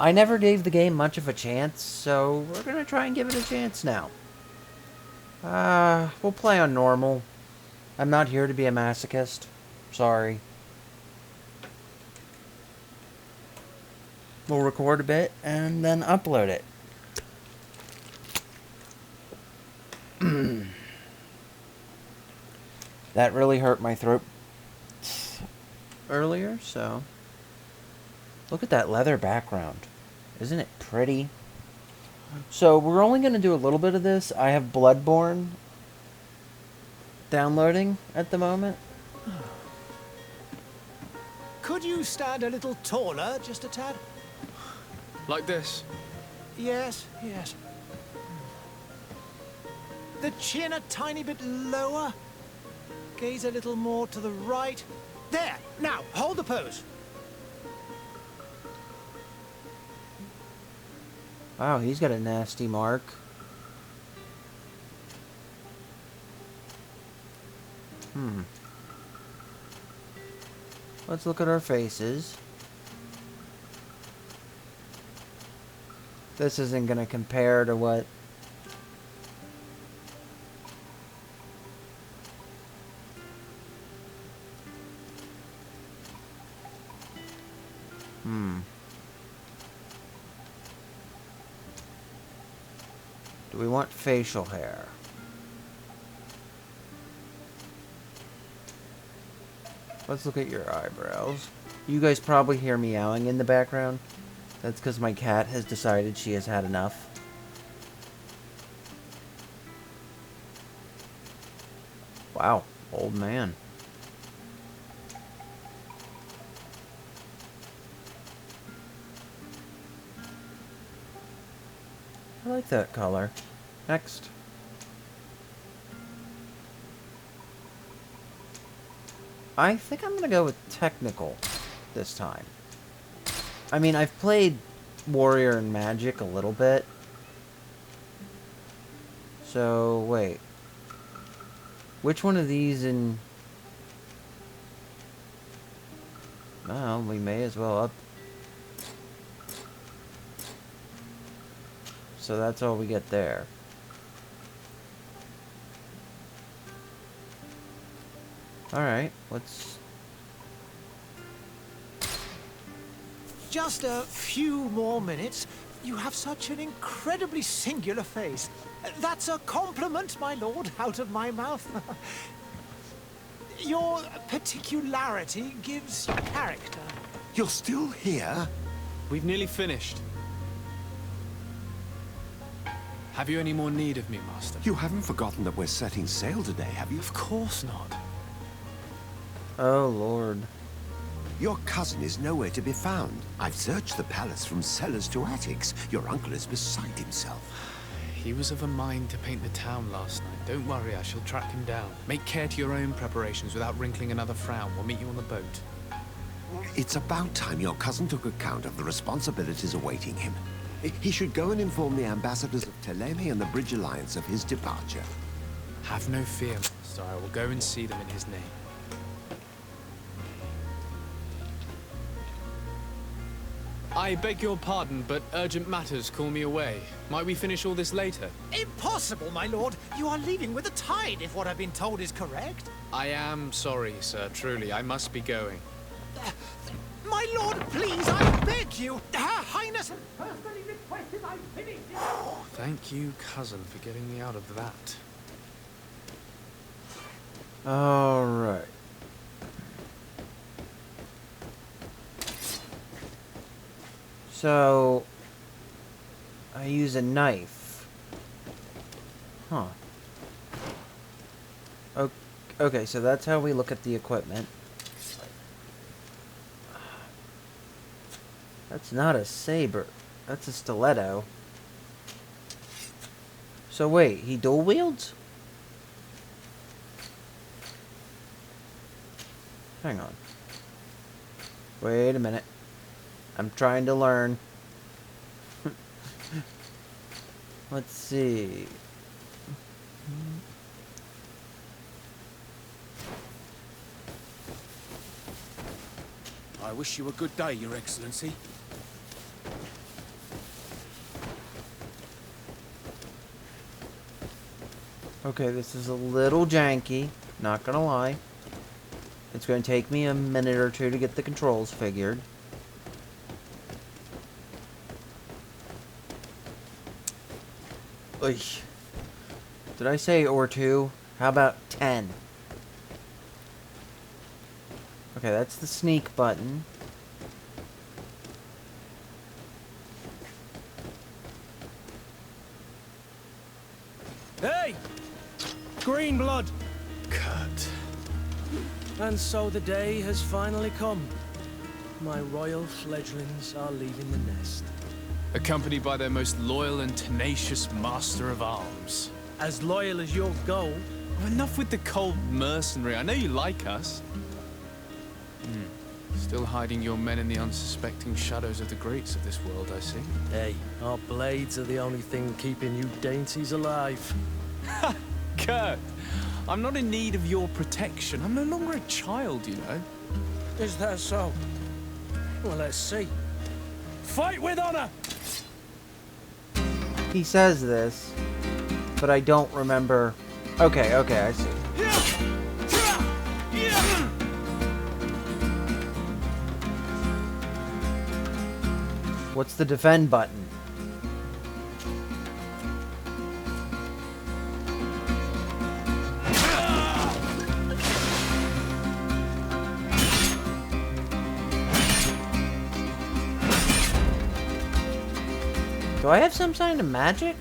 I never gave the game much of a chance, so we're gonna try and give it a chance now. We'll play on normal. I'm not here to be a masochist. Sorry. We'll record a bit and then upload it. That really hurt my throat earlier, so... Look at that leather background. Isn't it pretty? So, we're only going to do a little bit of this. I have Bloodborne downloading at the moment. Could you stand a little taller, just a tad? Like this? Yes, yes. The chin a tiny bit lower. Gaze a little more to the right. There! Now, hold the pose. Wow, he's got a nasty mark. Let's look at our faces. This isn't going to compare to what... Do we want facial hair? Let's look at your eyebrows. You guys probably hear meowing in the background. That's because my cat has decided she has had enough. Wow, old man. I like that color. Next. I think I'm gonna go with technical this time. I mean, I've played Warrior and Magic a little bit. So, wait. Which one of these in... Well, we may as well up... So that's all we get there. Alright, let's... Just a few more minutes. You have such an incredibly singular face. That's a compliment, my lord, out of my mouth. Your particularity gives you character. You're still here? We've nearly finished. Have you any more need of me, Master? You haven't forgotten that we're setting sail today, have you? Of course not. Oh, Lord. Your cousin is nowhere to be found. I've searched the palace from cellars to attics. Your uncle is beside himself. He was of a mind to paint the town last night. Don't worry, I shall track him down. Make care to your own preparations without wrinkling another frown. We'll meet you on the boat. It's about time your cousin took account of the responsibilities awaiting him. He should go and inform the ambassadors of Teleme and the Bridge Alliance of his departure. Have no fear, Master. I will go and see them in his name. I beg your pardon, but urgent matters call me away. Might we finish all this later? Impossible, my lord. You are leaving with the tide, if what I've been told is correct. I am sorry, sir. Truly, I must be going. My lord, please, I beg you. Her Highness has personally requested I finish it. Thank you, cousin, for getting me out of that. Alright. So, I use a knife. Huh. Okay, so that's how we look at the equipment. That's not a saber. That's a stiletto. So wait, he dual wields? Hang on. Wait a minute. I'm trying to learn. Let's see. I wish you a good day, Your Excellency. Okay, this is a little janky, not gonna lie. It's gonna take me a minute or two to get the controls figured. Oy. Did I say or two? How about 10? Okay, that's the sneak button. Hey! Green blood! Kurt. And so the day has finally come. My royal fledglings are leaving the nest. Accompanied by their most loyal and tenacious master of arms. As loyal as you'll go. Oh, enough with the cold mercenary. I know you like us. Still hiding your men in the unsuspecting shadows of the greats of this world, I see. Hey, our blades are the only thing keeping you dainties alive. Ha! Kurt! I'm not in need of your protection. I'm no longer a child, you know. Is that so? Well, let's see. Fight with honor! He says this, but I don't remember. Okay, I see. What's the defend button? Do I have some kind of magic?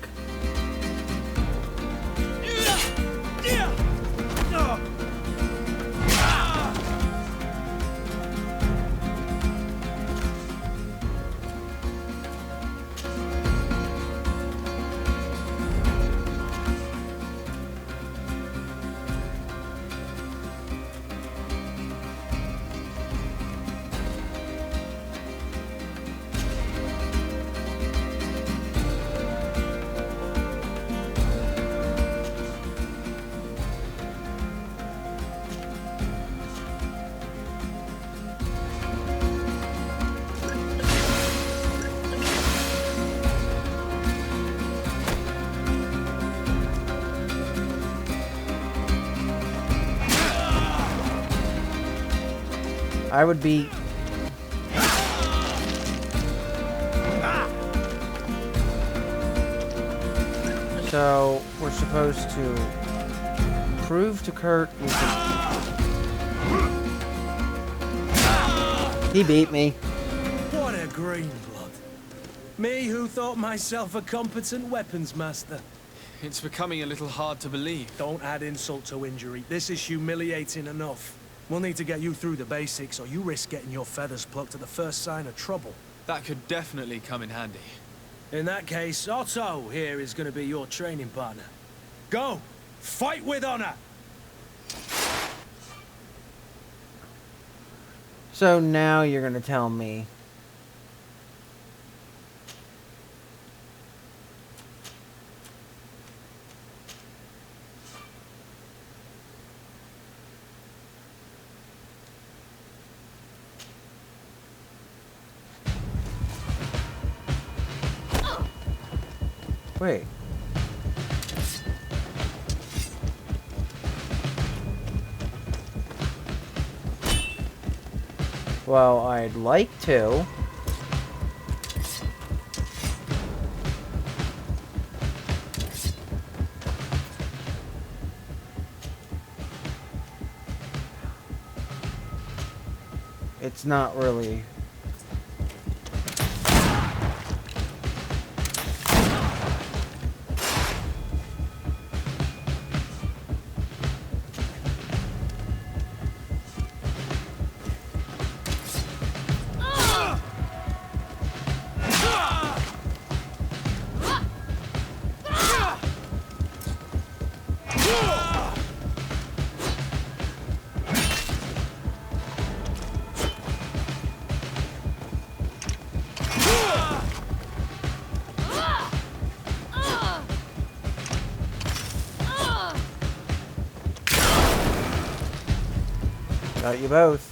I would be... So, we're supposed to prove to Kurt we can... He beat me. What a green blood. Me who thought myself a competent weapons master. It's becoming a little hard to believe. Don't add insult to injury. This is humiliating enough. We'll need to get you through the basics, or you risk getting your feathers plucked at the first sign of trouble. That could definitely come in handy. In that case, Otto here is going to be your training partner. Go! Fight with honor! So now you're gonna tell me... Wait. Well, I'd like to. It's not really... Got you both.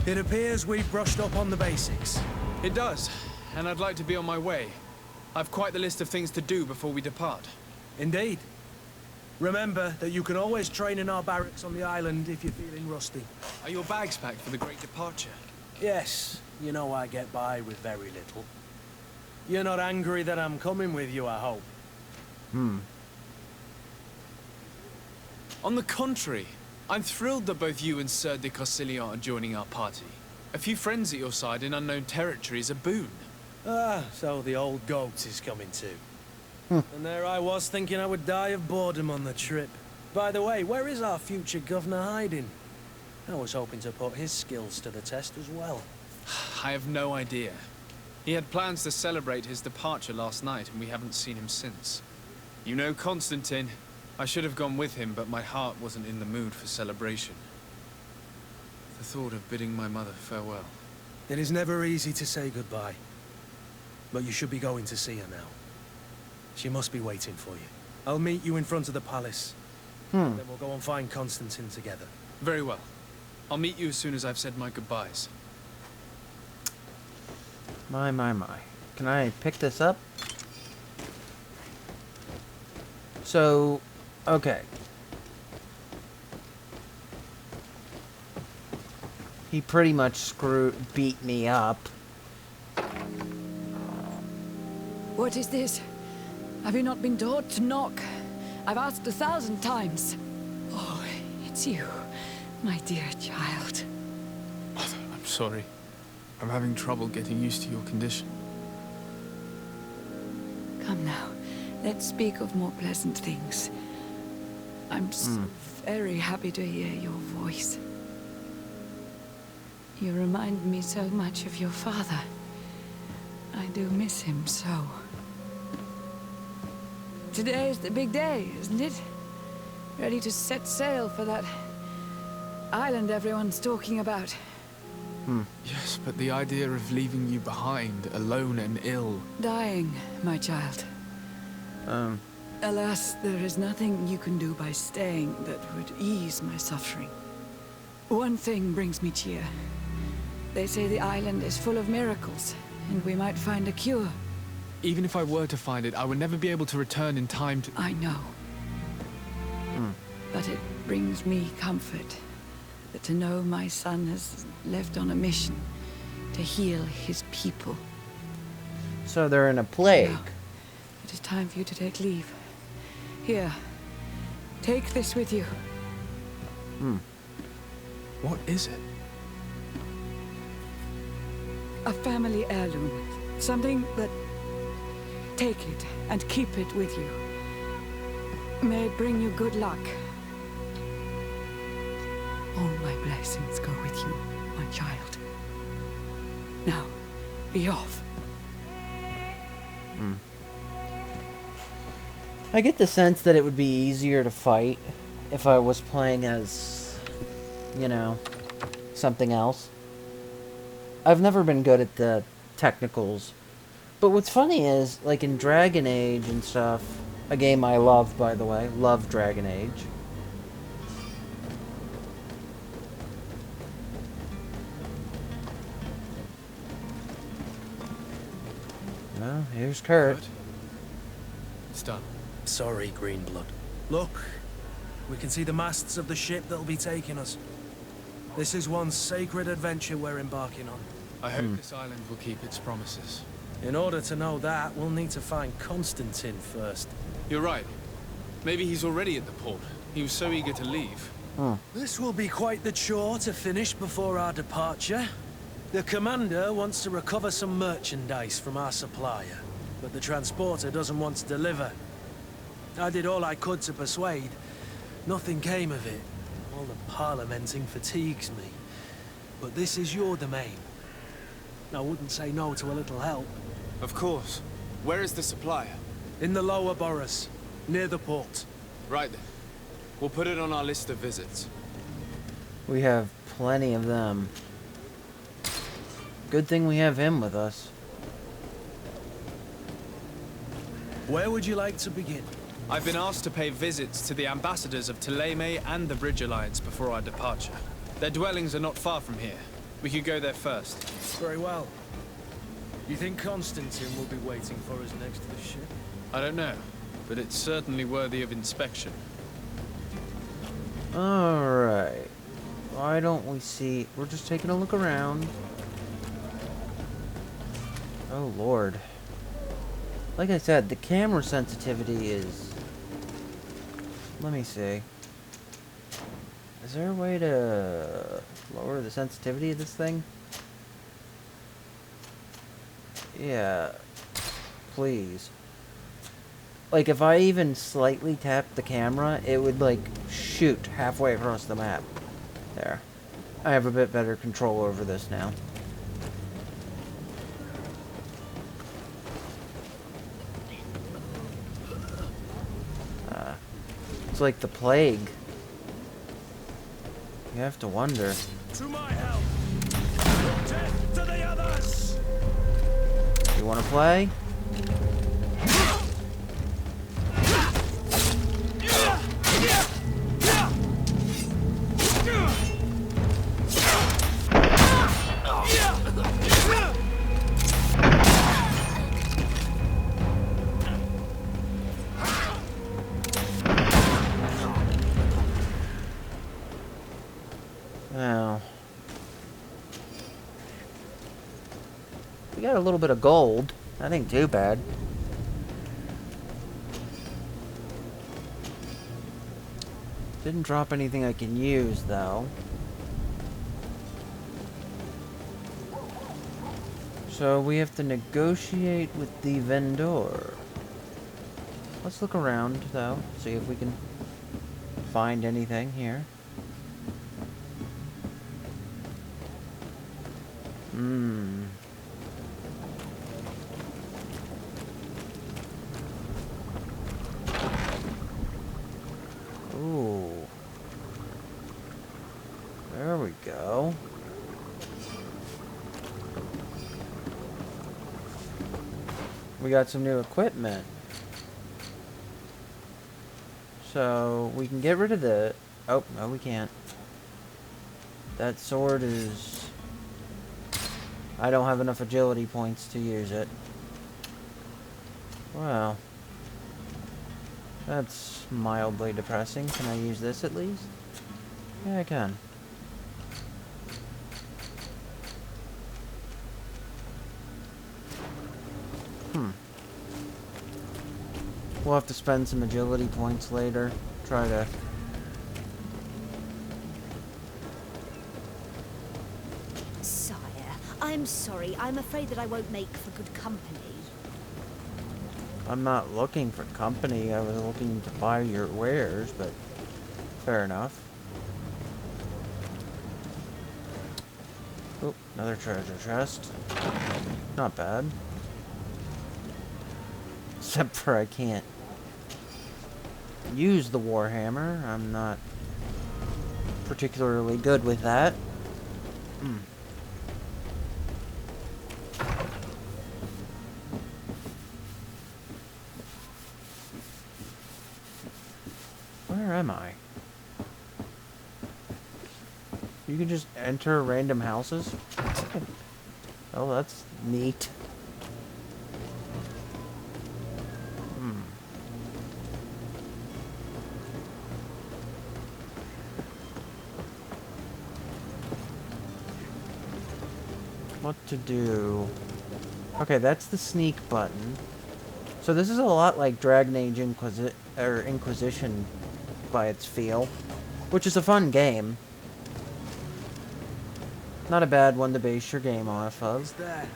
It appears we've brushed up on the basics. It does, and I'd like to be on my way. I've quite the list of things to do before we depart. Indeed. Remember that you can always train in our barracks on the island if you're feeling rusty. Are your bags packed for the great departure? Yes, you know I get by with very little. You're not angry that I'm coming with you, I hope. On the contrary, I'm thrilled that both you and Sir de Corsilian are joining our party. A few friends at your side in unknown territory is a boon. Ah, so the old goat is coming too. And there I was thinking I would die of boredom on the trip. By the way, where is our future governor hiding? I was hoping to put his skills to the test as well. I have no idea. He had plans to celebrate his departure last night, and we haven't seen him since. You know Constantine. I should have gone with him, but my heart wasn't in the mood for celebration. The thought of bidding my mother farewell. It is never easy to say goodbye. But you should be going to see her now. She must be waiting for you. I'll meet you in front of the palace. Then we'll go and find Constantine together. Very well. I'll meet you as soon as I've said my goodbyes. My. Can I pick this up? So, okay. He pretty much beat me up. What is this? Have you not been taught to knock? I've asked 1,000 times. Oh, it's you, my dear child. Mother, I'm sorry. I'm having trouble getting used to your condition. Come now, let's speak of more pleasant things. I'm so very happy to hear your voice. You remind me so much of your father. I do miss him so. Today is the big day, isn't it? Ready to set sail for that island everyone's talking about. Yes, but the idea of leaving you behind, alone and ill... Dying, my child. Alas, there is nothing you can do by staying that would ease my suffering. One thing brings me cheer. They say the island is full of miracles, and we might find a cure. Even if I were to find it, I would never be able to return in time to... I know. But it brings me comfort that to know my son has left on a mission to heal his people. So they're in a plague. Now, it is time for you to take leave. Here, take this with you. What is it? A family heirloom. Something that... Take it and keep it with you. May it bring you good luck. All my blessings go with you, my child. Now, be off. I get the sense that it would be easier to fight if I was playing as, you know, something else. I've never been good at the technicals. But what's funny is, like in Dragon Age and stuff, a game I love, by the way, love Dragon Age. Well, here's Kurt. Good. It's done. Sorry, Greenblood. Look, we can see the masts of the ship that'll be taking us. This is one sacred adventure we're embarking on. I hope this island will keep its promises. In order to know that, we'll need to find Constantine first. You're right. Maybe he's already at the port. He was so eager to leave. This will be quite the chore to finish before our departure. The commander wants to recover some merchandise from our supplier, but the transporter doesn't want to deliver. I did all I could to persuade. Nothing came of it. All the parliamenting fatigues me. But this is your domain. I wouldn't say no to a little help. Of course. Where is the supplier? In the lower boroughs, near the port. Right then. We'll put it on our list of visits. We have plenty of them. Good thing we have him with us. Where would you like to begin? I've been asked to pay visits to the ambassadors of Thélème and the Bridge Alliance before our departure. Their dwellings are not far from here. We could go there first. Very well. You think Constantine will be waiting for us next to the ship? I don't know, but it's certainly worthy of inspection. Alright. Why don't we see... We're just taking a look around. Oh, Lord. Like I said, the camera sensitivity is... Let me see. Is there a way to lower the sensitivity of this thing? Yeah. Please. Like, if I even slightly tapped the camera, it would, like, shoot halfway across the map. There. I have a bit better control over this now. It's like the plague. You have to wonder. To my help! Death to the others! You want to play? Now, we got a little bit of gold. That ain't too bad. Didn't drop anything I can use, though. So we have to negotiate with the vendor. Let's look around, though. See if we can find anything here. Ooh. There we go. We got some new equipment. So, we can get rid of the... Oh, no we can't. That sword is... I don't have enough agility points to use it. Wow. That's mildly depressing. Can I use this at least? Yeah, I can. We'll have to spend some agility points later. Try to... Sire, I'm sorry. I'm afraid that I won't make for good company. I'm not looking for company. I was looking to buy your wares, but fair enough. Oh, another treasure chest. Not bad. Except for I can't use the Warhammer. I'm not particularly good with that. Where am I? You can just enter random houses? Oh, that's neat. What to do? Okay, that's the sneak button. So this is a lot like Dragon Age Inquisition by its feel, which is a fun game. Not a bad one to base your game off of. What's that?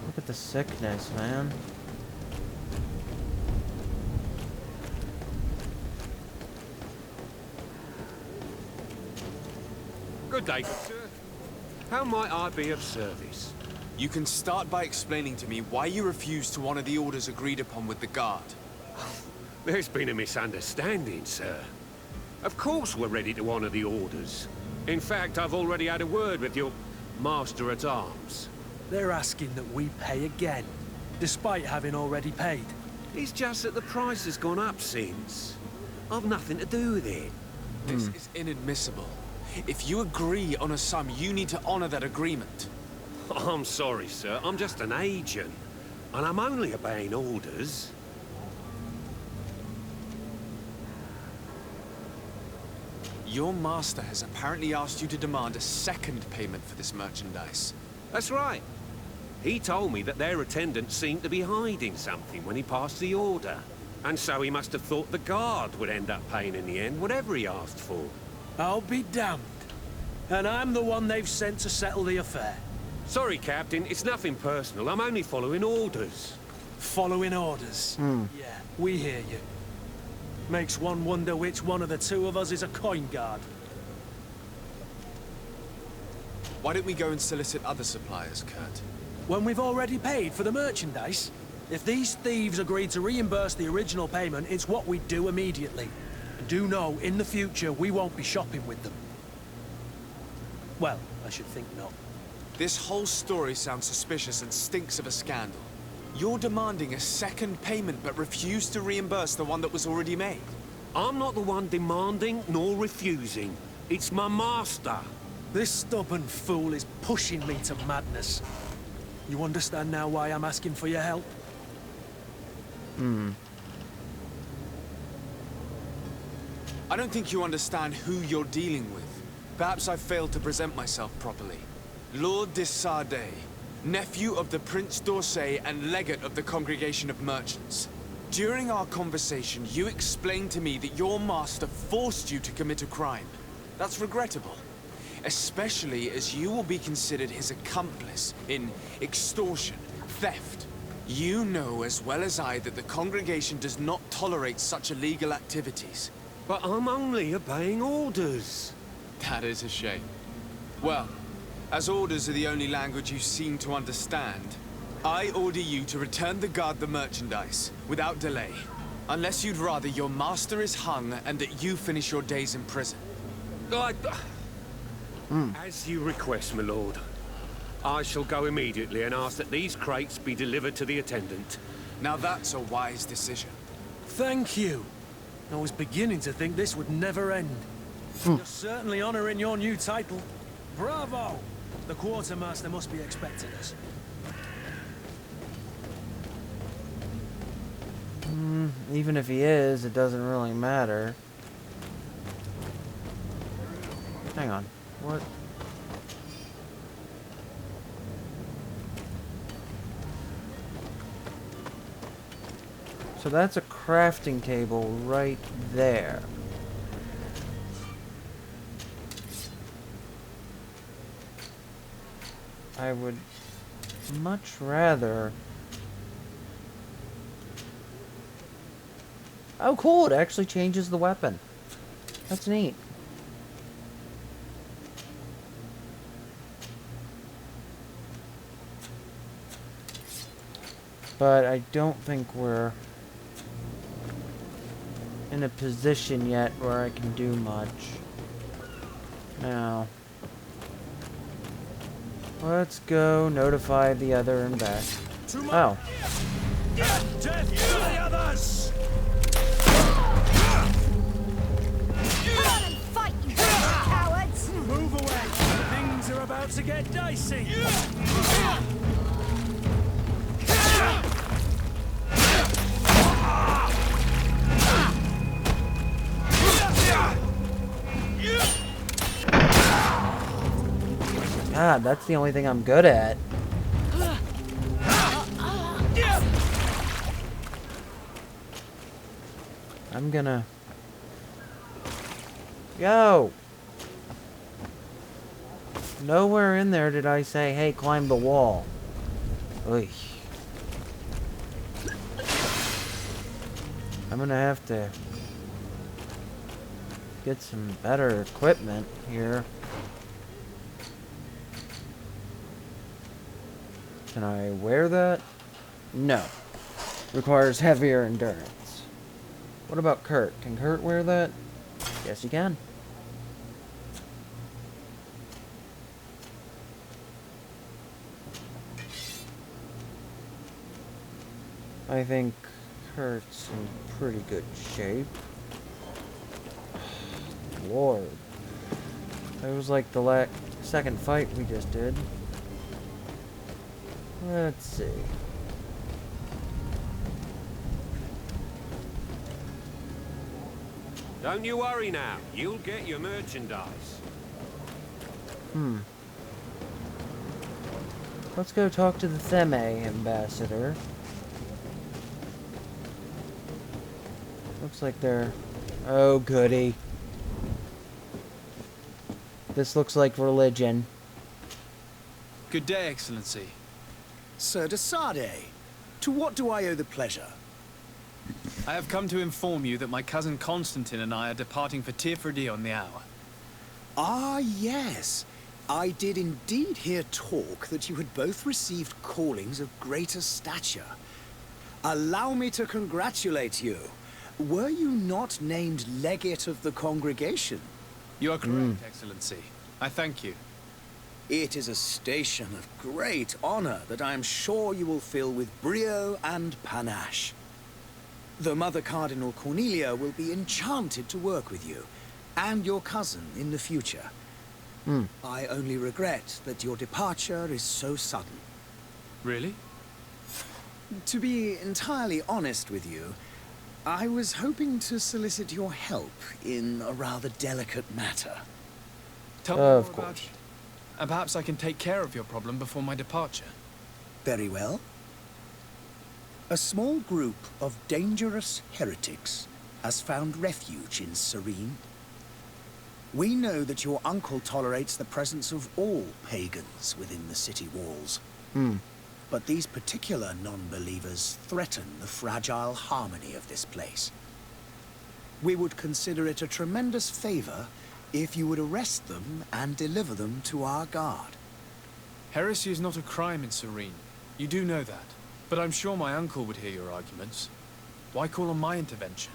Look at the sickness, man. Good day, sir. How might I be of service? You can start by explaining to me why you refused to honor the orders agreed upon with the guard. There's been a misunderstanding, sir. Of course we're ready to honor the orders. In fact, I've already had a word with your master-at-arms. They're asking that we pay again, despite having already paid. It's just that the price has gone up since. I've nothing to do with it. This is inadmissible. If you agree on a sum, you need to honor that agreement. I'm sorry, sir. I'm just an agent. And I'm only obeying orders. Your master has apparently asked you to demand a second payment for this merchandise. That's right. He told me that their attendant seemed to be hiding something when he passed the order. And so he must have thought the guard would end up paying in the end, whatever he asked for. I'll be damned. And I'm the one they've sent to settle the affair. Sorry, Captain, it's nothing personal. I'm only following orders. Following orders. Yeah, we hear you. Makes one wonder which one of the two of us is a coin guard. Why don't we go and solicit other suppliers, Kurt? When we've already paid for the merchandise? If these thieves agreed to reimburse the original payment, it's what we'd do immediately. And do know, in the future, we won't be shopping with them. Well, I should think not. This whole story sounds suspicious and stinks of a scandal. You're demanding a second payment but refuse to reimburse the one that was already made. I'm not the one demanding nor refusing. It's my master. This stubborn fool is pushing me to madness. You understand now why I'm asking for your help? I don't think you understand who you're dealing with. Perhaps I failed to present myself properly. Lord de Sardet, nephew of the Prince d'Orsay and legate of the Congregation of Merchants. During our conversation, you explained to me that your master forced you to commit a crime. That's regrettable, especially as you will be considered his accomplice in extortion, theft. You know as well as I that the Congregation does not tolerate such illegal activities. But I'm only obeying orders. That is a shame. Well, as orders are the only language you seem to understand, I order you to return the guard the merchandise, without delay. Unless you'd rather your master is hung and that you finish your days in prison. As you request, my lord. I shall go immediately and ask that these crates be delivered to the attendant. Now that's a wise decision. Thank you. I was beginning to think this would never end. You're certainly honoring your new title. Bravo! The quartermaster must be expecting us. Even if he is, it doesn't really matter. Hang on. What? So that's a crafting table right there. I would much rather... Oh, cool! It actually changes the weapon. That's neat. But I don't think we're in a position yet where I can do much. Now, let's go notify the other and back. Oh. Death to the others! Come on and fight, you cowards! Move away! Things are about to get dicey! God, that's the only thing I'm good at. I'm gonna... Yo! Nowhere in there did I say, hey, climb the wall. Oy. I'm gonna have to get some better equipment here. Can I wear that? No. Requires heavier endurance. What about Kurt? Can Kurt wear that? Yes, he can. I think Kurt's in pretty good shape. lord. It was like the second fight we just did. Let's see. Don't you worry now. You'll get your merchandise. Let's go talk to the Theme ambassador. Looks like they're... Oh, goody. This looks like religion. Good day, Excellency. Sir de Sade, to what do I owe the pleasure? I have come to inform you that my cousin Constantine and I are departing for Tirfredi on the hour. Ah, yes. I did indeed hear talk that you had both received callings of greater stature. Allow me to congratulate you. Were you not named legate of the congregation? You are correct, Excellency. I thank you. It is a station of great honor that I am sure you will fill with brio and panache. The Mother Cardinal Cornelia will be enchanted to work with you, and your cousin in the future. I only regret that your departure is so sudden. Really? To be entirely honest with you, I was hoping to solicit your help in a rather delicate matter. Tell me more Of about course. it. And perhaps I can take care of your problem before my departure. Very well. A small group of dangerous heretics has found refuge in Serene. We know that your uncle tolerates the presence of all pagans within the city walls. But these particular non-believers threaten the fragile harmony of this place. We would consider it a tremendous favor if you would arrest them and deliver them to our guard. Heresy is not a crime in Serene. You do know that. But I'm sure my uncle would hear your arguments. Why call on my intervention?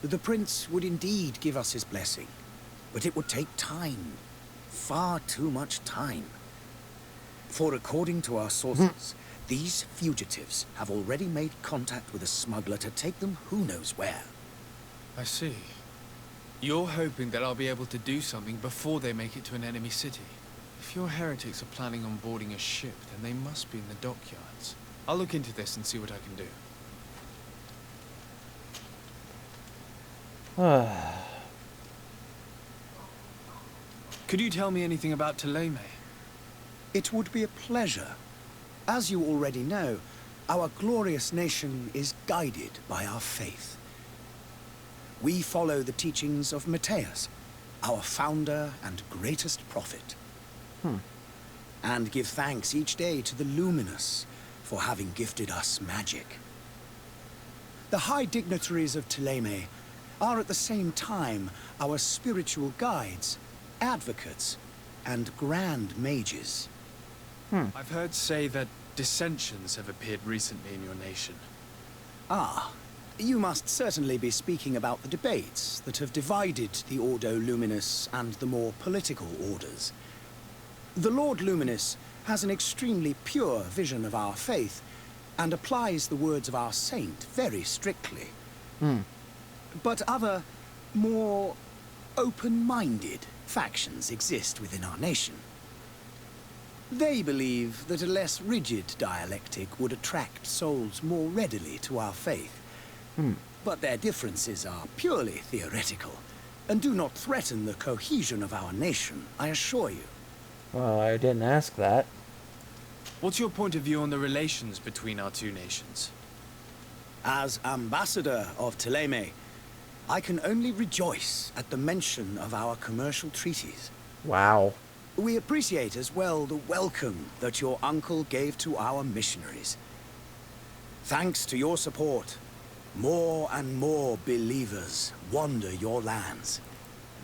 The prince would indeed give us his blessing, but it would take time. Far too much time. For according to our sources, these fugitives have already made contact with a smuggler to take them who knows where. I see. You're hoping that I'll be able to do something before they make it to an enemy city. If your heretics are planning on boarding a ship, then they must be in the dockyards. I'll look into this and see what I can do. Could you tell me anything about Thélème? It would be a pleasure. As you already know, our glorious nation is guided by our faith. We follow the teachings of Matthias, our founder and greatest prophet. And give thanks each day to the Luminous for having gifted us magic. The high dignitaries of Thélème are at the same time our spiritual guides, advocates, and grand mages. I've heard say that dissensions have appeared recently in your nation. Ah, you must certainly be speaking about the debates that have divided the Ordo Luminous and the more political orders. The Lord Luminous has an extremely pure vision of our faith and applies the words of our saint very strictly. But other, more open-minded factions exist within our nation. They believe that a less rigid dialectic would attract souls more readily to our faith. But their differences are purely theoretical and do not threaten the cohesion of our nation, I assure you. Well, I didn't ask that. What's your point of view on the relations between our two nations? As ambassador of Thélème, I can only rejoice at the mention of our commercial treaties. Wow. We appreciate as well the welcome that your uncle gave to our missionaries. Thanks to your support, more and more believers wander your lands.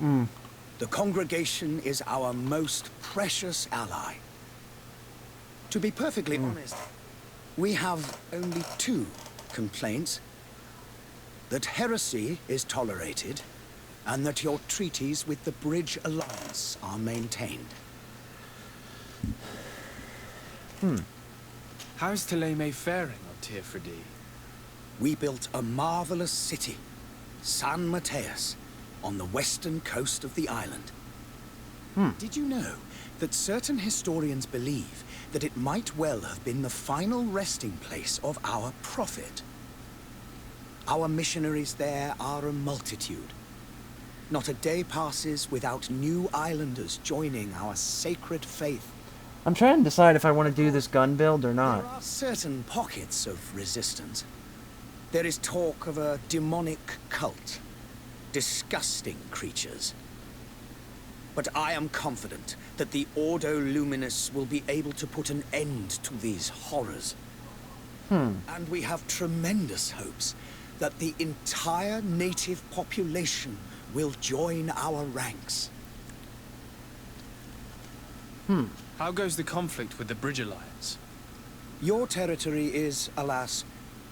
The congregation is our most precious ally. To be perfectly honest, we have only two complaints. That heresy is tolerated, and that your treaties with the Bridge Alliance are maintained. How's Thélème faring on Tirfredi? We built a marvelous city, San Matthias, on the western coast of the island. Did you know that certain historians believe that it might well have been the final resting place of our prophet? Our missionaries there are a multitude. Not a day passes without new islanders joining our sacred faith. I'm trying to decide if I want to do this gun build or not. There are certain pockets of resistance. There is talk of a demonic cult. Disgusting creatures. But I am confident that the Ordo Luminous will be able to put an end to these horrors. And we have tremendous hopes that the entire native population will join our ranks. How goes the conflict with the Bridge Alliance? Your territory is, alas,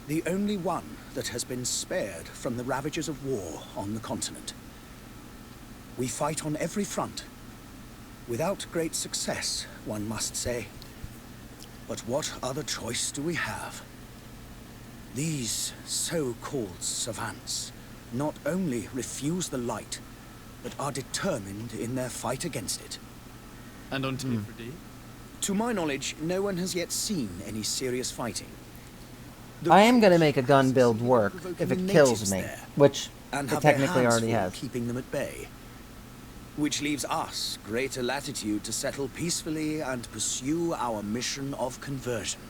the only one that has been spared from the ravages of war on the continent. We fight on every front. Without great success, one must say. But what other choice do we have? These so-called savants not only refuse the light, but are determined in their fight against it. And on Tifredi? To my knowledge, no one has yet seen any serious fighting. I am going to make a gun build work if it kills me, which and it have their technically hands already full has. keeping them at bay. Which leaves us greater latitude to settle peacefully and pursue our mission of conversion.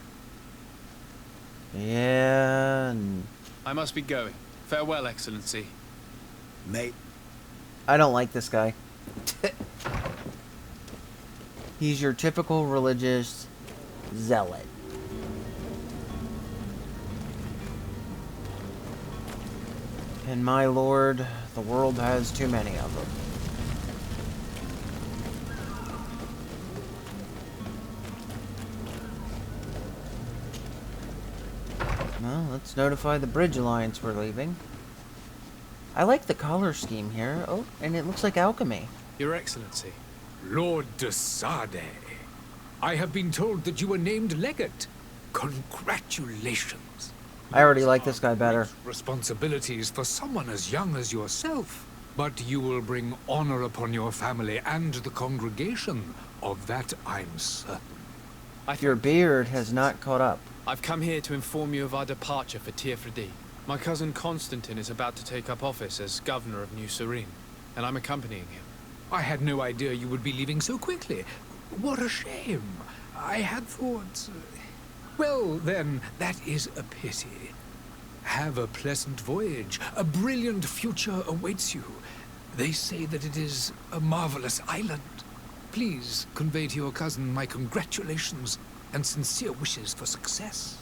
Yeah. I must be going. Farewell, Excellency. May I don't like this guy. He's your typical religious zealot. And my lord, the world has too many of them. Well, let's notify the Bridge Alliance we're leaving. I like the color scheme here. Oh, and it looks like alchemy. Your Excellency. Lord de Sade, I have been told that you were named legate. Congratulations. I already like this guy better. Responsibilities for someone as young as yourself. But you will bring honor upon your family and the congregation. Of that I'm certain. Your beard has not caught up. I've come here to inform you of our departure for Tifredi. My cousin Constantine is about to take up office as governor of New Serene, and I'm accompanying him. I had no idea you would be leaving so quickly. What a shame. I had thought... Well, then, that is a pity. Have a pleasant voyage. A brilliant future awaits you. They say that it is a marvelous island. Please convey to your cousin my congratulations and sincere wishes for success.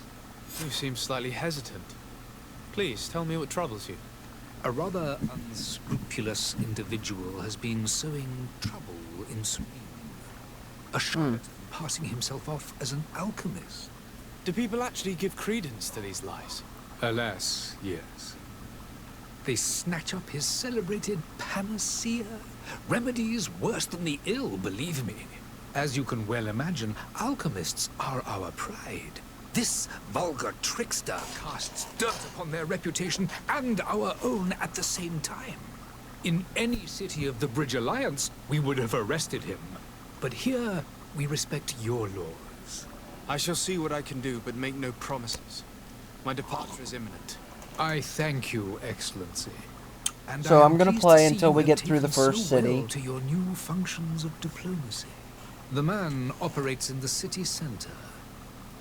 You seem slightly hesitant. Please, tell me what troubles you. A rather unscrupulous individual has been sowing trouble in Serene. A charlatan passing himself off as an alchemist. Do people actually give credence to these lies? Alas, yes. They snatch up his celebrated panacea. Remedies worse than the ill, believe me. As you can well imagine, alchemists are our pride. This vulgar trickster casts dirt upon their reputation and our own at the same time. In any city of the Bridge Alliance, we would have arrested him. But here, we respect your laws. I shall see what I can do, but make no promises. My departure is imminent. I thank you, Excellency. And So I I'm am gonna pleased play to see until you we have get through the taken first so city. well to your new functions of diplomacy. The man operates in the city center.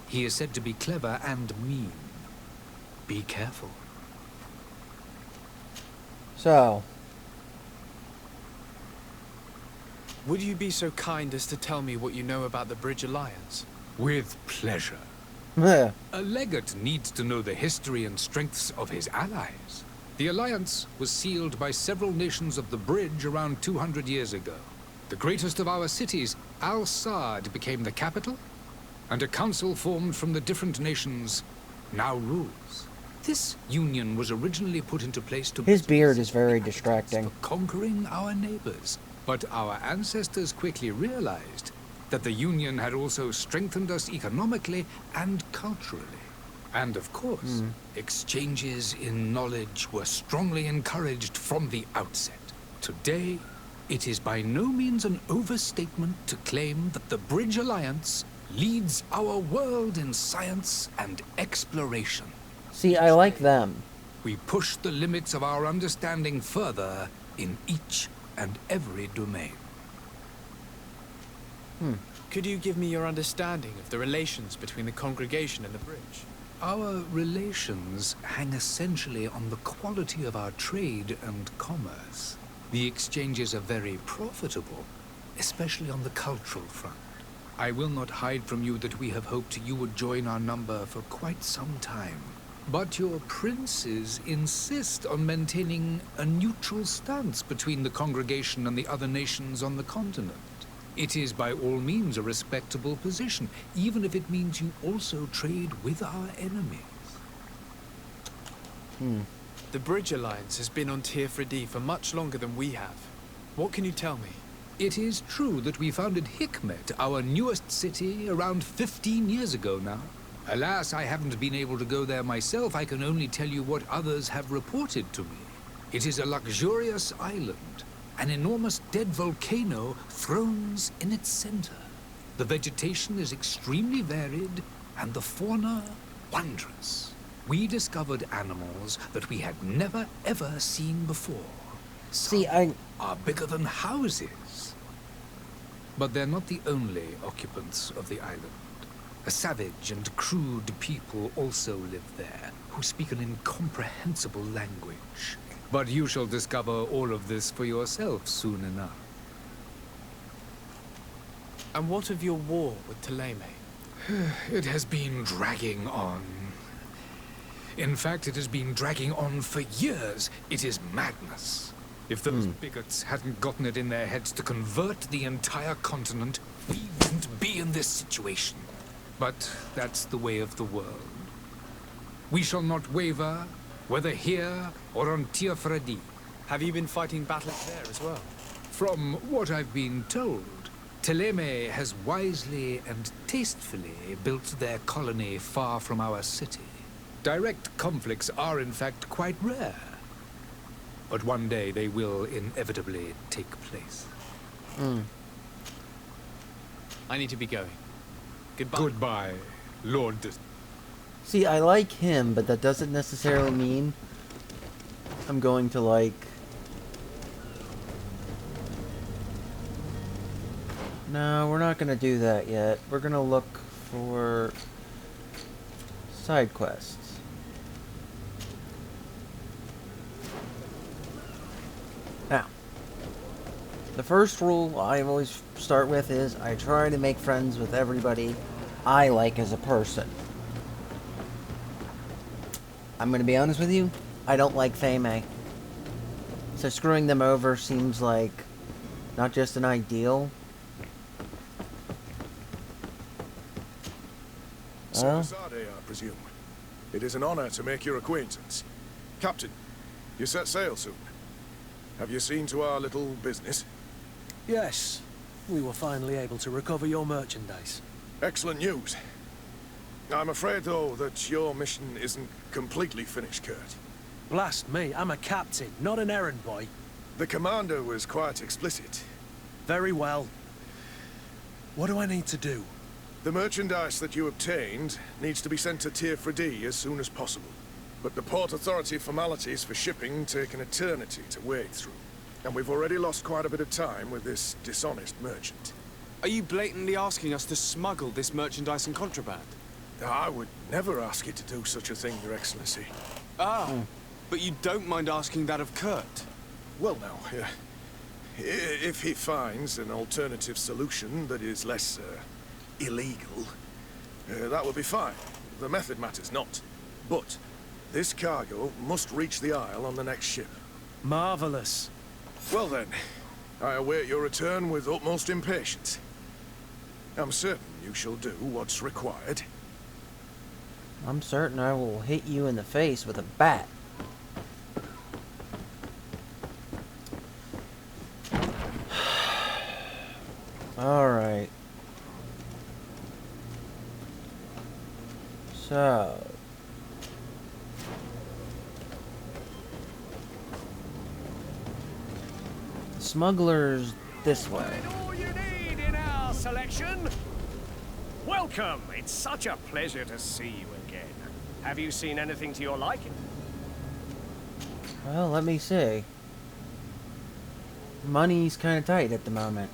He is said to be clever and mean. Be careful. So, Would you be so kind as to tell me what you know about the Bridge Alliance? With pleasure. meh. A legate needs to know the history and strengths of his allies. The alliance was sealed by several nations of the Bridge around 200 years ago. The greatest of our cities, Al-Sad, became the capital, and a council formed from the different nations now rules. This union was originally put into place to... His beard is very distracting. ...for conquering our neighbors. But our ancestors quickly realized that the union had also strengthened us economically and culturally. And of course, exchanges in knowledge were strongly encouraged from the outset. Today, it is by no means an overstatement to claim that the Bridge Alliance leads our world in science and exploration. See, I like them. We push the limits of our understanding further in each and every domain. Could you give me your understanding of the relations between the congregation and the bridge? Our relations hang essentially on the quality of our trade and commerce. The exchanges are very profitable, especially on the cultural front. I will not hide from you that we have hoped you would join our number for quite some time. But your princes insist on maintaining a neutral stance between the congregation and the other nations on the continent. It is by all means a respectable position, even if it means you also trade with our enemies. The Bridge Alliance has been on Tirfredi for much longer than we have. What can you tell me? It is true that we founded Hikmet, our newest city, around 15 years ago now. Alas, I haven't been able to go there myself. I can only tell you what others have reported to me. It is a luxurious island. An enormous dead volcano thrones in its center. The vegetation is extremely varied, and the fauna wondrous. We discovered animals that we had never ever seen before. Some See, I are bigger than houses. But they're not the only occupants of the island. A savage and crude people also live there, who speak an incomprehensible language. But you shall discover all of this for yourself soon enough. And what of your war with Ptolemy? It has been dragging on. In fact, it has been dragging on for years. It is madness. If those bigots hadn't gotten it in their heads to convert the entire continent, we wouldn't be in this situation. But that's the way of the world. We shall not waver, whether here or on Tirfredi. Have you been fighting battles there as well? From what I've been told, Ptolemy has wisely and tastefully built their colony far from our city. Direct conflicts are in fact quite rare. But one day they will inevitably take place. I need to be going. Goodbye. Goodbye, Lord. See, I like him, but that doesn't necessarily mean I'm going to like... No, we're not going to do that yet. We're going to look for side quests. Now, the first rule I always start with is I try to make friends with everybody I like as a person. I'm going to be honest with you, I don't like Fame. So screwing them over seems like not just an ideal. Sade, I presume. It is an honor to make your acquaintance. Captain, you set sail soon. Have you seen to our little business? Yes, we were finally able to recover your merchandise. Excellent news. I'm afraid, though, that your mission isn't completely finished, Kurt. Blast me, I'm a captain, not an errand boy. The commander was quite explicit. Very well. What do I need to do? The merchandise that you obtained needs to be sent to Tirfredi as soon as possible. But the Port Authority formalities for shipping take an eternity to wade through. And we've already lost quite a bit of time with this dishonest merchant. Are you blatantly asking us to smuggle this merchandise in contraband? I would never ask you to do such a thing, Your Excellency. But you don't mind asking that of Kurt? Well, now, if he finds an alternative solution that is less illegal, that would be fine. The method matters not. But this cargo must reach the Isle on the next ship. Marvelous. Well then, I await your return with utmost impatience. I'm certain you shall do what's required. I'm certain I will hit you in the face with a bat. Alright. So... Smugglers this way. All you need in our selection. Welcome. It's such a pleasure to see you again. Have you seen anything to your liking? Well, let me see. Money's kind of tight at the moment.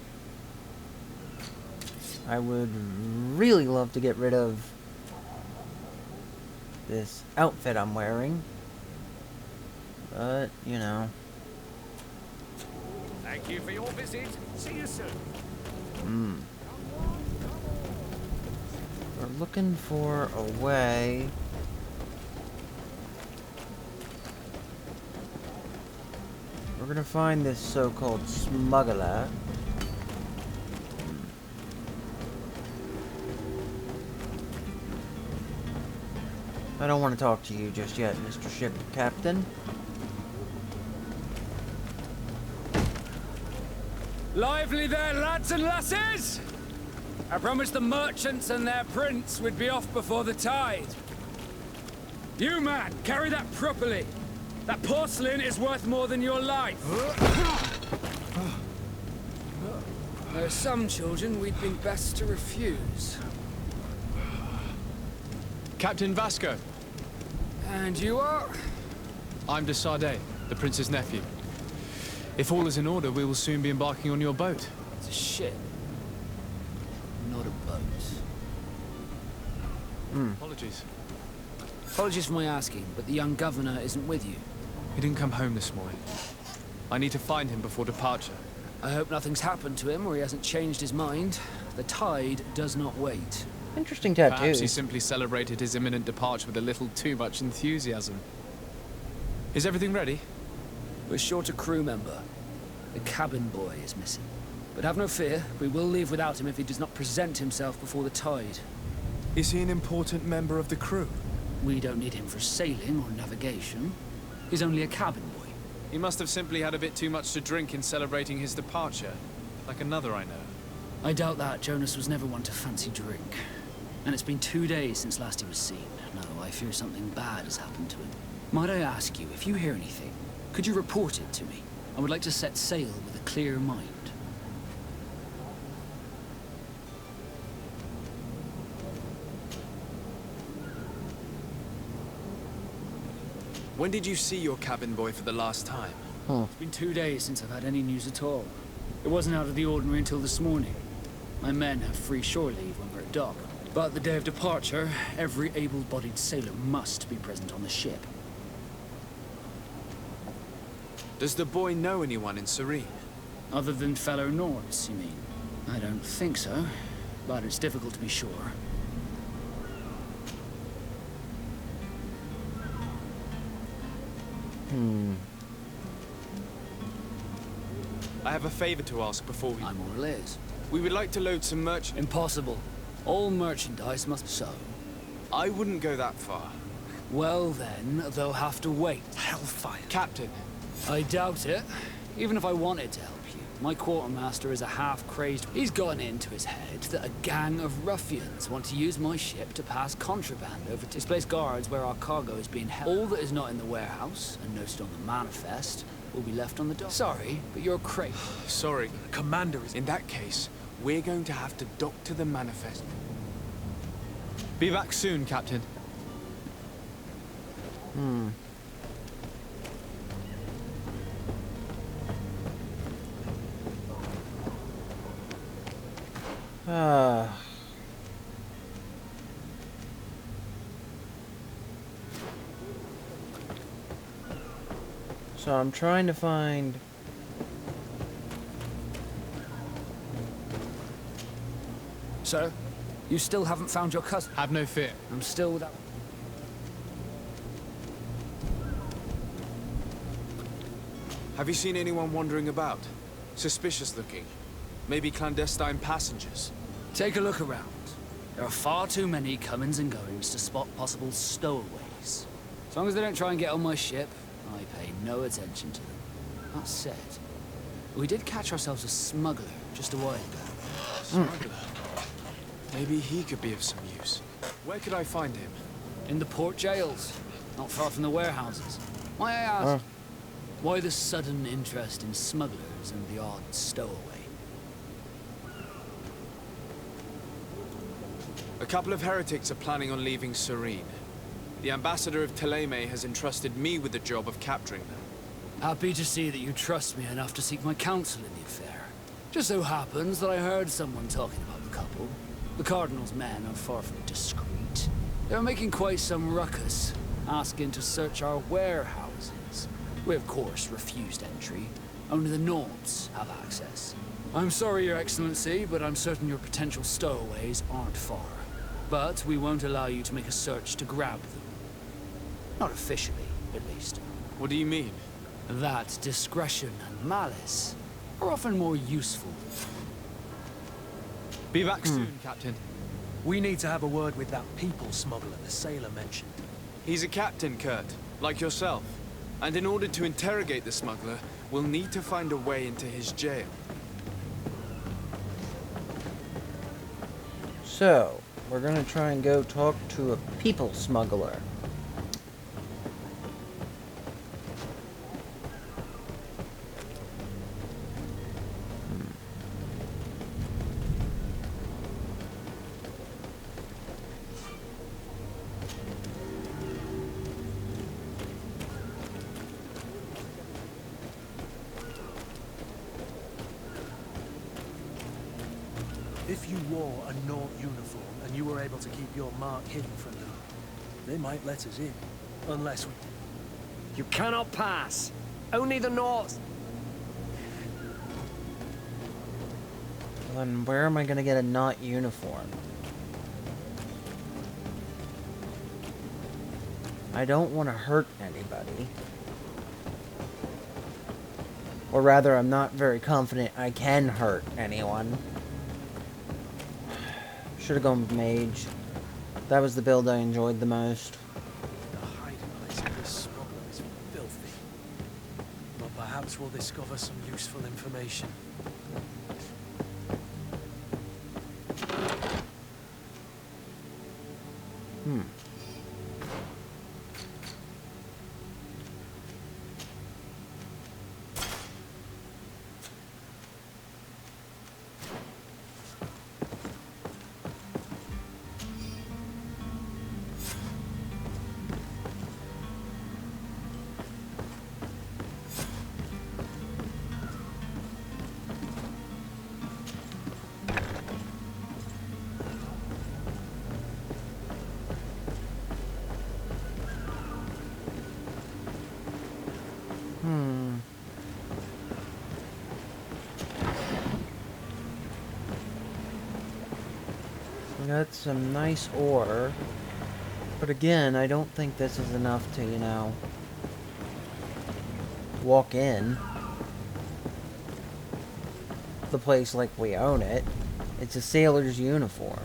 I would really love to get rid of this outfit I'm wearing. But, you know. Thank you for your visit. See you soon. We're looking for a way. We're gonna find this so-called smuggler. I don't want to talk to you just yet, Mr. Ship Captain. Lively there, lads and lasses! I promised the merchants and their prince we'd be off before the tide. You, man, carry that properly. That porcelain is worth more than your life. There are some children we'd been best to refuse. Captain Vasco. And you are? I'm de Sardet, the prince's nephew. If all is in order, we will soon be embarking on your boat. It's a ship. Not a boat. Apologies. Apologies for my asking, but the young governor isn't with you. He didn't come home this morning. I need to find him before departure. I hope nothing's happened to him or he hasn't changed his mind. The tide does not wait. Interesting tattoo. Perhaps he simply celebrated his imminent departure with a little too much enthusiasm. Is everything ready? We're short a crew member. The cabin boy is missing. But have no fear, we will leave without him if he does not present himself before the tide. Is he an important member of the crew? We don't need him for sailing or navigation. He's only a cabin boy. He must have simply had a bit too much to drink in celebrating his departure. Like another I know. I doubt that. Jonas was never one to fancy drink. And it's been 2 days since last he was seen. No, I fear something bad has happened to him. Might I ask you, if you hear anything, could you report it to me? I would like to set sail with a clear mind. When did you see your cabin boy for the last time? It's been 2 days since I've had any news at all. It wasn't out of the ordinary until this morning. My men have free shore leave when we're at dock. But the day of departure, every able-bodied sailor must be present on the ship. Does the boy know anyone in Serene? Other than fellow Nords, you mean? I don't think so, but it's difficult to be sure. I have a favor to ask before we... I'm all ears. We would like to load some merch... Impossible. All merchandise must... So? I wouldn't go that far. Well then, they'll have to wait. Hellfire. Captain. I doubt it. Even if I wanted to help you. My quartermaster is a half-crazed... He's gotten into his head that a gang of ruffians want to use my ship to pass contraband over to displaced guards where our cargo is being held. All that is not in the warehouse, and noted on the manifest, will be left on the dock. Sorry, but you're crazy. Sorry. Commander is... In that case, we're going to have to dock to the manifest. Be back soon, Captain. So I'm trying to find... Sir, you still haven't found your cousin? Have no fear. I'm still without... Have you seen anyone wandering about? Suspicious looking. Maybe clandestine passengers. Take a look around. There are far too many comings and goings to spot possible stowaways. As long as they don't try and get on my ship, I pay no attention to them. That said, we did catch ourselves a smuggler just a while ago. Smuggler? Maybe he could be of some use. Where could I find him? In the port jails, not far from the warehouses. Might I ask, Why the sudden interest in smugglers and the odd stowaway? A couple of heretics are planning on leaving Serene. The ambassador of Thélème has entrusted me with the job of capturing them. Happy to see that you trust me enough to seek my counsel in the affair. Just so happens that I heard someone talking about the couple. The Cardinal's men are far from discreet. They're making quite some ruckus, asking to search our warehouses. We, of course, refused entry. Only the Nords have access. I'm sorry, Your Excellency, but I'm certain your potential stowaways aren't far. But we won't allow you to make a search to grab them. Not officially, at least. What do you mean? That discretion and malice are often more useful. Be back soon, Captain. We need to have a word with that people smuggler the sailor mentioned. He's a captain, Kurt, like yourself. And in order to interrogate the smuggler, we'll need to find a way into his jail. So, we're gonna try and go talk to a people smuggler. If you wore a Nort uniform and you were able to keep your mark hidden from them, they might let us in. Unless we... You cannot pass. Only the North. Then where am I gonna get a not uniform? I don't want to hurt anybody. Or rather, I'm not very confident I can hurt anyone. Should have gone with Mage. That was the build I enjoyed the most. The hiding place of this smuggler is filthy. But perhaps we'll discover some useful information. We got some nice ore. But again, I don't think this is enough to, you know, walk in the place like we own it. It's a sailor's uniform.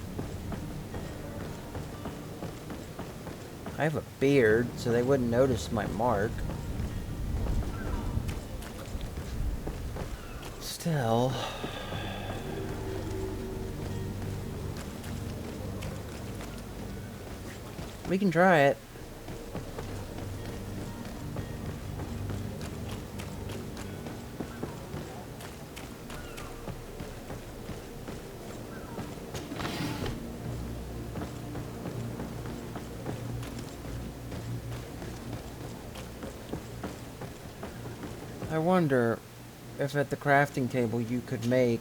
I have a beard, so they wouldn't notice my mark. Still... we can try it. I wonder if at the crafting table you could make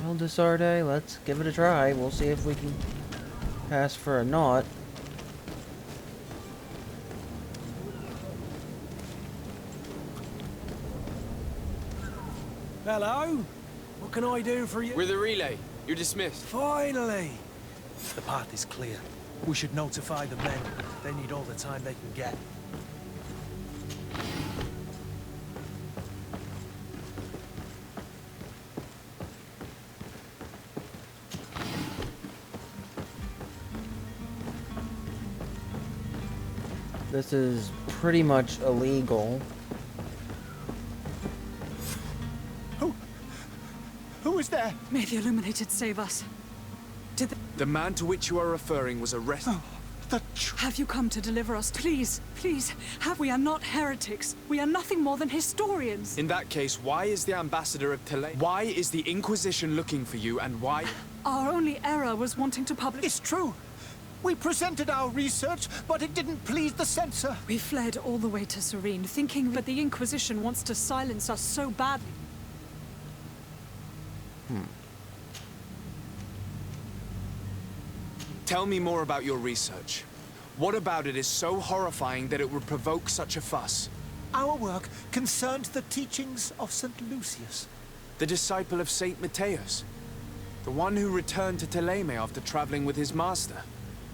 Well, Desarde, let's give it a try. We'll see if we can pass for a knot. Hello? What can I do for you? We're the relay. You're dismissed. Finally! The path is clear. We should notify the men. They need all the time they can get. This is pretty much illegal. Who is there? May the Illuminated save us. The man to which you are referring was arrested. Have you come to deliver us? Please, please. We are not heretics. We are nothing more than historians. In that case, why is the ambassador of Tele? Why is the Inquisition looking for you, and why? Our only error was wanting to publish. It's true. We presented our research, but it didn't please the censor. We fled all the way to Serene, thinking that the Inquisition wants to silence us so badly. Tell me more about your research. What about it is so horrifying that it would provoke such a fuss? Our work concerned the teachings of St. Lucius. The disciple of Saint Matthias? The one who returned to Teleme after traveling with his master?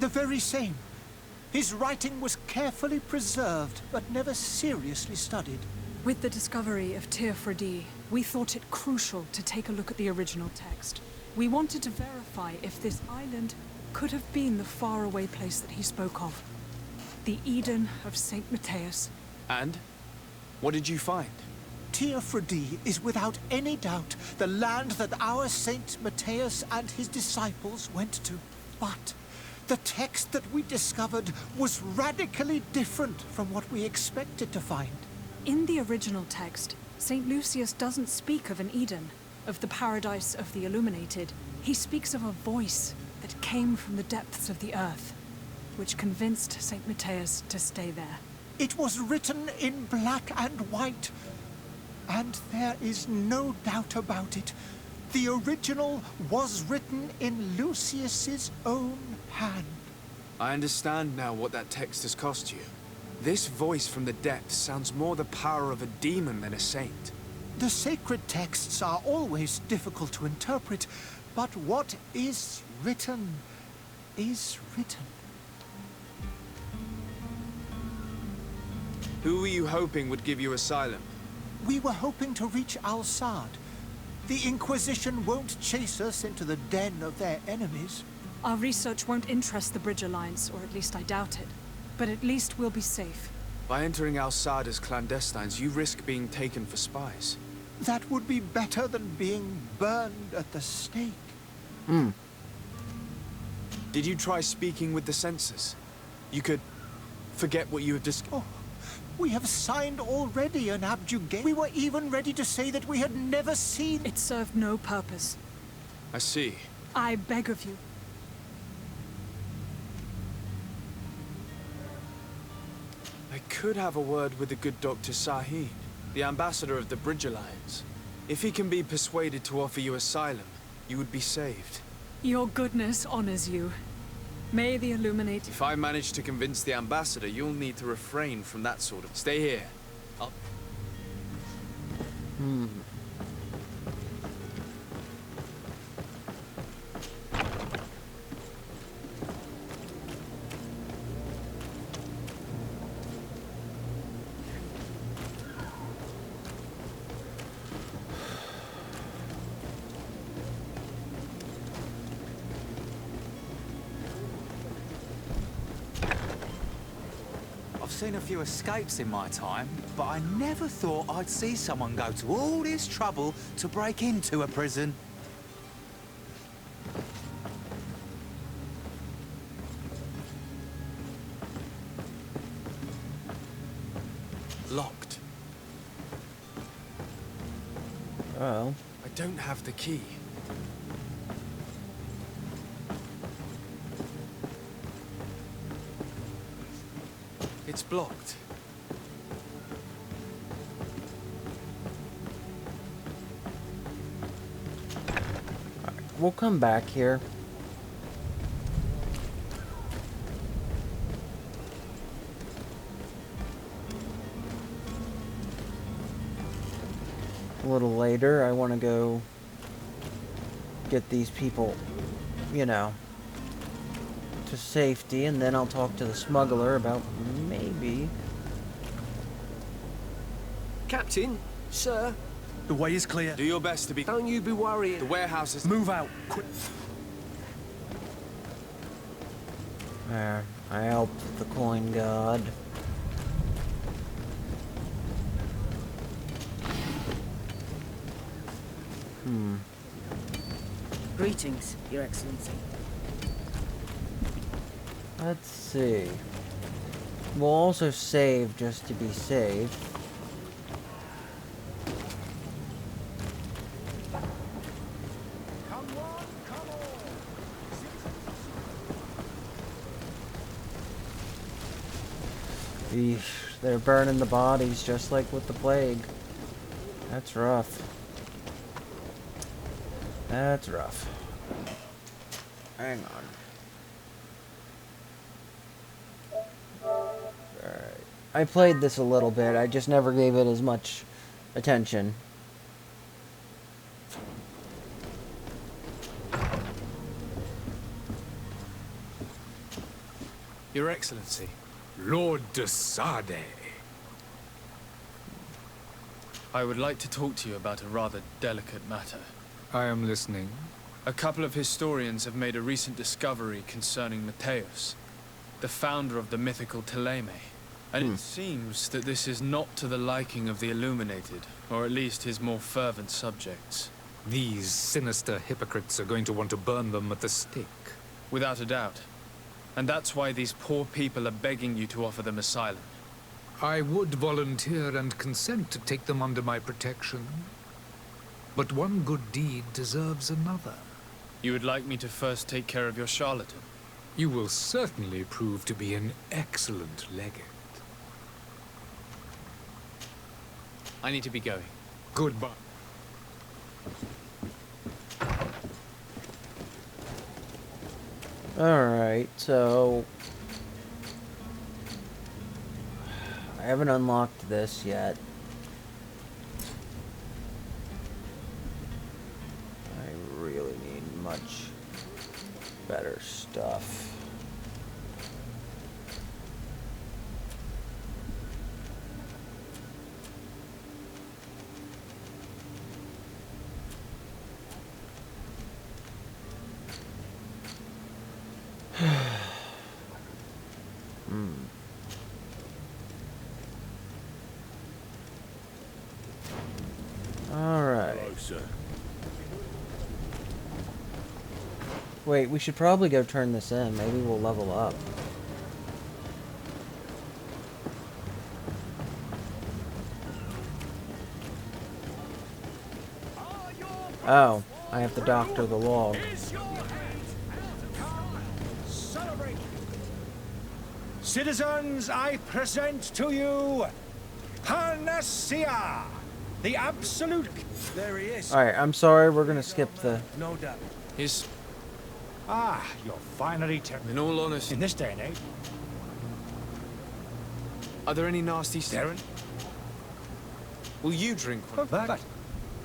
The very same. His writing was carefully preserved, but never seriously studied. With the discovery of Teofredi, we thought it crucial to take a look at the original text. We wanted to verify if this island could have been the faraway place that he spoke of. The Eden of Saint Matthias. And? What did you find? Teofredi is without any doubt the land that our Saint Matthias and his disciples went to. But the text that we discovered was radically different from what we expected to find. In the original text, Saint Lucius doesn't speak of an Eden, of the paradise of the Illuminated. He speaks of a voice that came from the depths of the earth, which convinced Saint Matthias to stay there. It was written in black and white, and there is no doubt about it. The original was written in Lucius's own hand. I understand now what that text has cost you. This voice from the depths sounds more the power of a demon than a saint. The sacred texts are always difficult to interpret, but what is written is written. Who were you hoping would give you asylum? We were hoping to reach Al-Sad. The Inquisition won't chase us into the den of their enemies. Our research won't interest the Bridge Alliance, or at least I doubt it. But at least we'll be safe. By entering Al-Sad as clandestines, you risk being taken for spies. That would be better than being burned at the stake. Did you try speaking with the censors? You could forget what you have discovered. Oh, we have signed already an abjugation. We were even ready to say that we had never seen... It served no purpose. I see. I beg of you. I could have a word with the good Dr. Sahid, the ambassador of the Bridge Alliance. If he can be persuaded to offer you asylum, you would be saved. Your goodness honors you. May the Illuminated... If I manage to convince the ambassador, you'll need to refrain from that sort of... Stay here. I'll... I've seen a few escapes in my time, but I never thought I'd see someone go to all this trouble to break into a prison. Locked. Oh. I don't have the key. It's blocked. We'll come back here. A little later, I want to go get these people, you know, to safety, and then I'll talk to the smuggler about maybe... Captain, sir. The way is clear. Do your best to be... Don't you be worrying. The warehouse is... Move out, quick. There, I helped the coin god. Greetings, Your Excellency. Let's see. We'll also save just to be safe. Eesh, they're burning the bodies just like with the plague. That's rough. That's rough. Hang on. Alright. I played this a little bit, I just never gave it as much attention. Your Excellency. Lord de Sade. I would like to talk to you about a rather delicate matter. I am listening. A couple of historians have made a recent discovery concerning Mateus, the founder of the mythical Thélème. And it seems that this is not to the liking of the Illuminated, or at least his more fervent subjects. These sinister hypocrites are going to want to burn them at the stake. Without a doubt. And that's why these poor people are begging you to offer them asylum. I would volunteer and consent to take them under my protection. But one good deed deserves another. You would like me to first take care of your charlatan? You will certainly prove to be an excellent legate. I need to be going. Goodbye. Alright, so I haven't unlocked this yet. I really need much better stuff. Alright. Hello, sir. Wait, we should probably go turn this in. Maybe we'll level up. Oh, I have to doctor the log. Citizens, I present to you Panacea, the absolute. There he is. Alright, I'm sorry, we're gonna skip the... No doubt. His... Ah, you're finally In all honesty... in this day and age. Are there any nasty... Darren? Will you drink one? But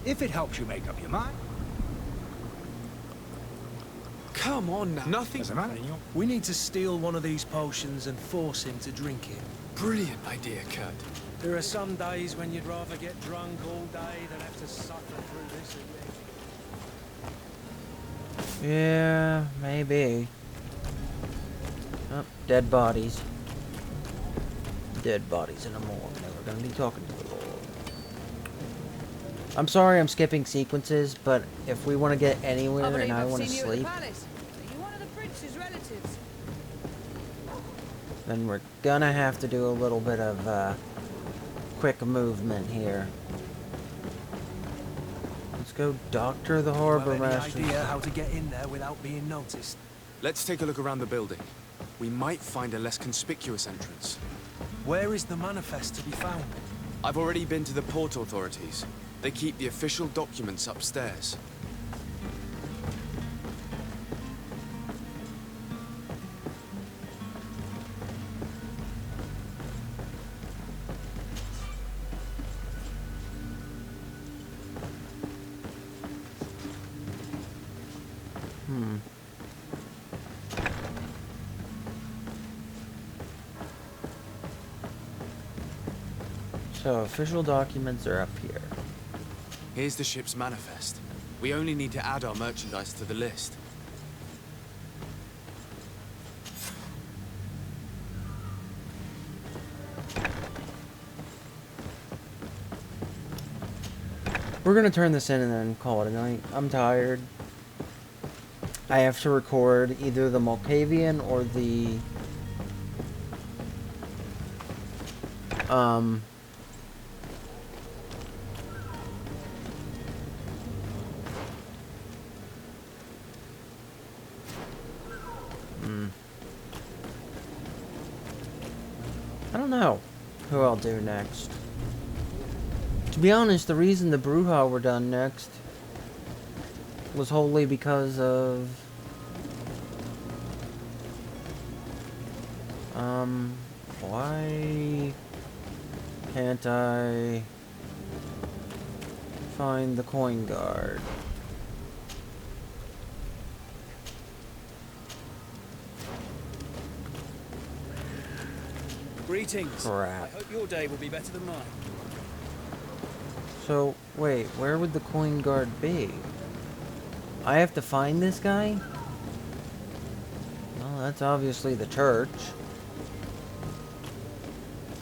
if it helps you make up your mind. Come on now. Nothing... Doesn't matter. We need to steal one of these potions and force him to drink it. Brilliant idea, Kurt. There are some days when you'd rather get drunk all day than have to suffer through this again. Yeah, maybe. Oh, dead bodies. Dead bodies in a morgue. We're gonna be talking to the Lord. I'm sorry I'm skipping sequences, but if we want to get anywhere and I want to sleep, then we're gonna have to do a little bit of quick movement here. Let's go doctor the harbor master. Any idea how to get in there without being noticed? Let's take a look around the building. We might find a less conspicuous entrance. Where is the manifest to be found? I've already been to the port authorities. They keep the official documents upstairs. So, official documents are up here. Here's the ship's manifest. We only need to add our merchandise to the list. We're gonna turn this in and then call it a night. I'm tired. I have to record either the Malkavian or the I don't know who I'll do next. To be honest, the reason the Bruja were done next was wholly because of why can't I find the coin guard? Greetings. Crap. I hope your day will be better than mine. So, wait, where would the coin guard be? I have to find this guy? Well, that's obviously the church.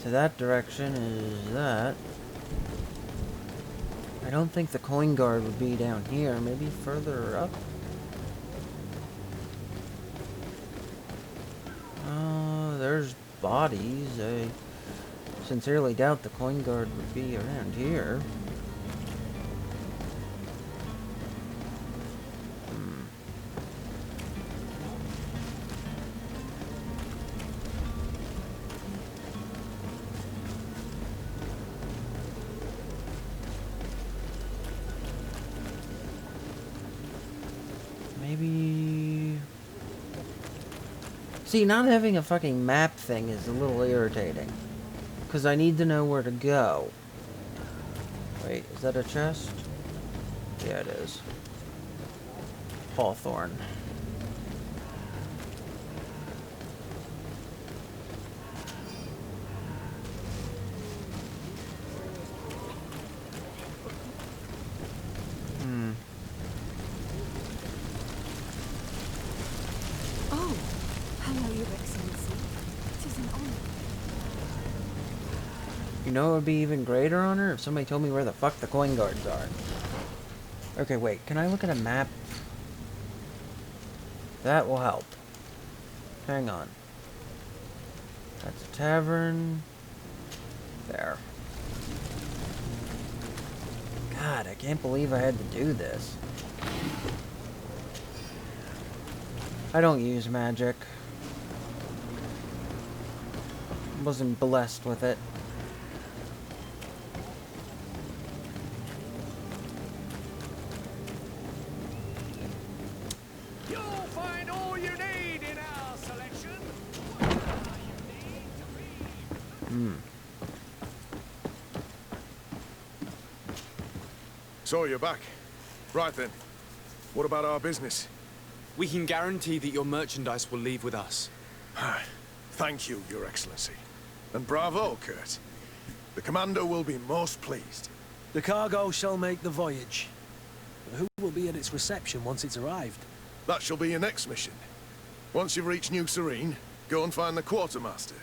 To that direction is that. I don't think the coin guard would be down here. Maybe further up? There's bodies. I sincerely doubt the coin guard would be around here. Maybe... See, not having a fucking map thing is a little irritating. Because I need to know where to go. Wait, is that a chest? Yeah, it is. Hawthorne. Oh, hello, Your Excellency. It is an honor. You know it would be even greater honor if somebody told me where the fuck the coin guards are. Okay, wait, can I look at a map? That will help. Hang on. That's a tavern. There. God, I can't believe I had to do this. I don't use magic. Wasn't blessed with it. You'll find all you need in our selection. So you're back. Right then. What about our business? We can guarantee that your merchandise will leave with us. Thank you, Your Excellency. And bravo, Kurt. The Commander will be most pleased. The cargo shall make the voyage. But who will be at its reception once it's arrived? That shall be your next mission. Once you've reached New Serene, go and find the Quartermaster.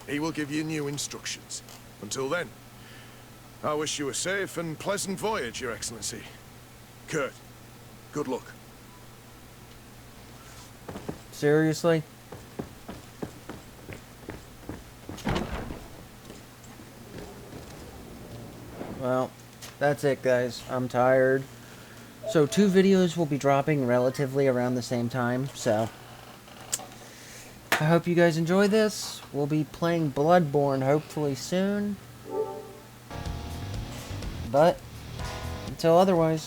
He will give you new instructions. Until then, I wish you a safe and pleasant voyage, Your Excellency. Kurt, good luck. Seriously? Well, that's it, guys. I'm tired. So 2 videos will be dropping relatively around the same time, so I hope you guys enjoy this. We'll be playing Bloodborne hopefully soon. But until otherwise,